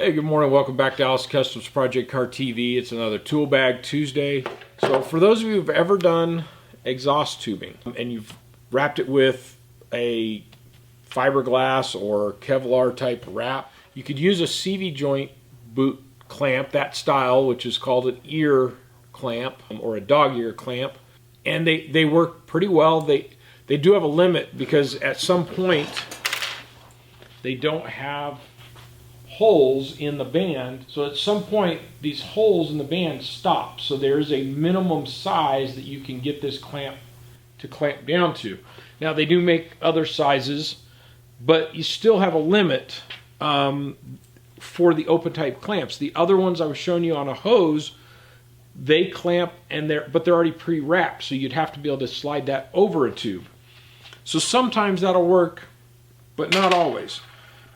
Hey, good morning. Welcome back to Allison Customs Project Car TV. It's another Tool Bag Tuesday. So for those of you who've ever done exhaust tubing and you've wrapped it with a fiberglass or Kevlar type wrap, you could use a CV joint boot clamp, that style, which is called an ear clamp or a dog ear clamp. And they work pretty well. They do have a limit because at some point they don't have holes in the band, so at some point these holes in the band stop, so there's a minimum size that you can get this clamp to clamp down to. Now they do make other sizes, but you still have a limit for the open type clamps. The other ones I was showing you on a hose, they clamp but they're already pre-wrapped, so you'd have to be able to slide that over a tube. So sometimes that'll work, but not always.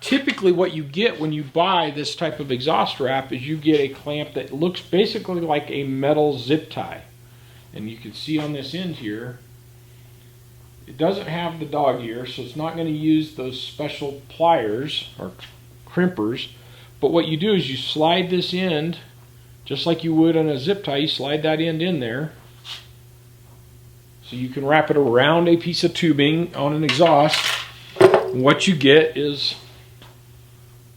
Typically what you get when you buy this type of exhaust wrap is you get a clamp that looks basically like a metal zip tie. And you can see on this end here, it doesn't have the dog ear, so it's not going to use those special pliers or crimpers. But what you do is you slide this end, just like you would on a zip tie, you slide that end in there. So you can wrap it around a piece of tubing on an exhaust. And what you get is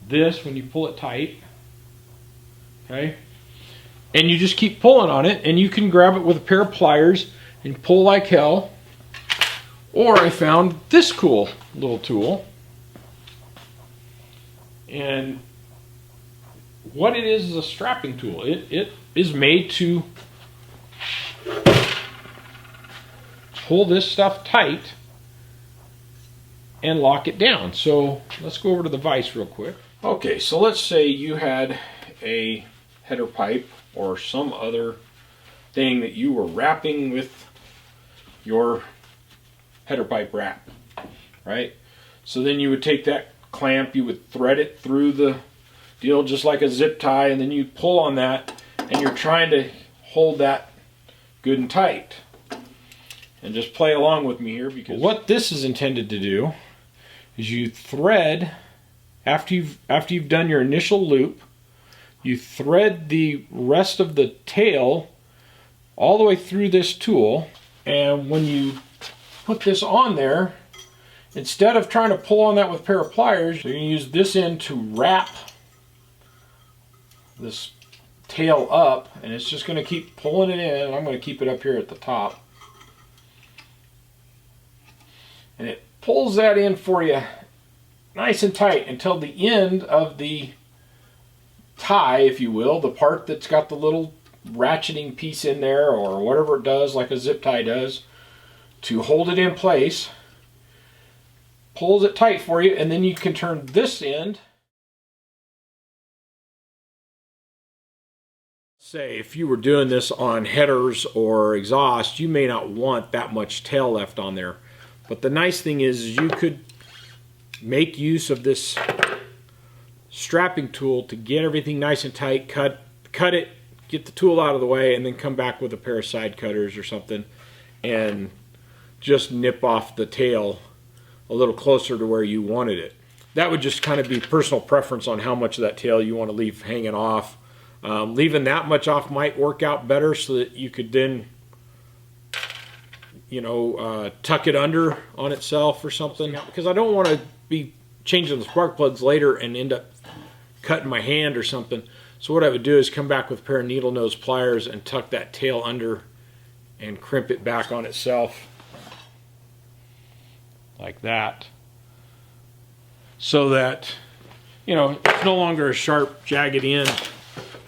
this when you pull it tight, okay, and you just keep pulling on it, and you can grab it with a pair of pliers and pull like hell. Or I found this cool little tool, and what it is a strapping tool. It is made to pull this stuff tight and lock it down. So let's go over to the vise real quick. Okay, so let's say you had a header pipe or some other thing that you were wrapping with your header pipe wrap, right? So then you would take that clamp, you would thread it through the deal just like a zip tie, and then you pull on that, and you're trying to hold that good and tight. And just play along with me here, because what this is intended to do is you thread, after you've done your initial loop, you thread the rest of the tail all the way through this tool, and when you put this on there, instead of trying to pull on that with a pair of pliers, you're going to use this end to wrap this tail up, and it's just going to keep pulling it in, and I'm going to keep it up here at the top. And it pulls that in for you nice and tight until the end of the tie, if you will, the part that's got the little ratcheting piece in there or whatever it does, like a zip tie does, to hold it in place. Pulls it tight for you, and then you can turn this end. Say if you were doing this on headers or exhaust, you may not want that much tail left on there. But the nice thing is you could make use of this strapping tool to get everything nice and tight, cut it, get the tool out of the way, and then come back with a pair of side cutters or something and just nip off the tail a little closer to where you wanted it. That would just kind of be personal preference on how much of that tail you want to leave hanging off. Leaving that much off might work out better so that you could then, you know, tuck it under on itself or something, because I don't want to be changing the spark plugs later and end up cutting my hand or something. So what I would do is come back with a pair of needle nose pliers and tuck that tail under and crimp it back on itself like that, so that, you know, it's no longer a sharp jagged end.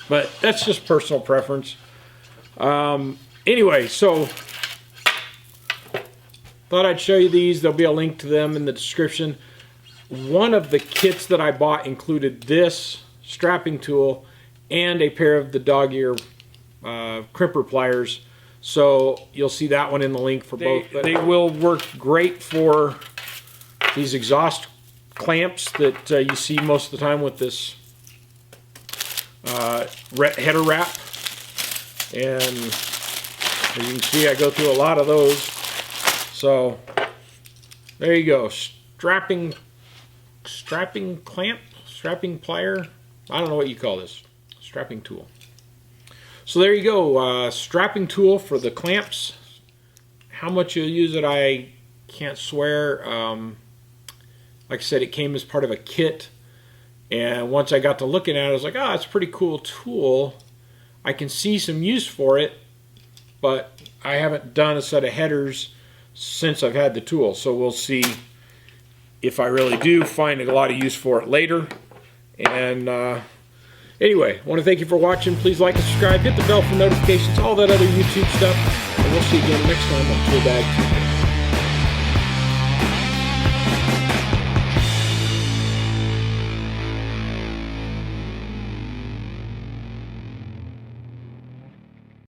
But that's just personal preference. Anyway, so thought I'd show you these. There'll be a link to them in the description. One of the kits that I bought included this strapping tool and a pair of the dog ear crimper pliers. So you'll see that one in the link for both. They will work great for these exhaust clamps that you see most of the time with this header wrap. And as you can see, I go through a lot of those. So there you go, strapping clamp, strapping plier, I don't know what you call this. Strapping tool. So there you go. Strapping tool for the clamps. How much you'll use it, I can't swear. Like I said, it came as part of a kit. And once I got to looking at it, I was like, oh, it's a pretty cool tool. I can see some use for it, but I haven't done a set of headers since I've had the tool. So we'll see if I really do find a lot of use for it later. And anyway, I want to thank you for watching. Please like and subscribe, hit the bell for notifications, all that other YouTube stuff. And we'll see you again next time on Tool Bag.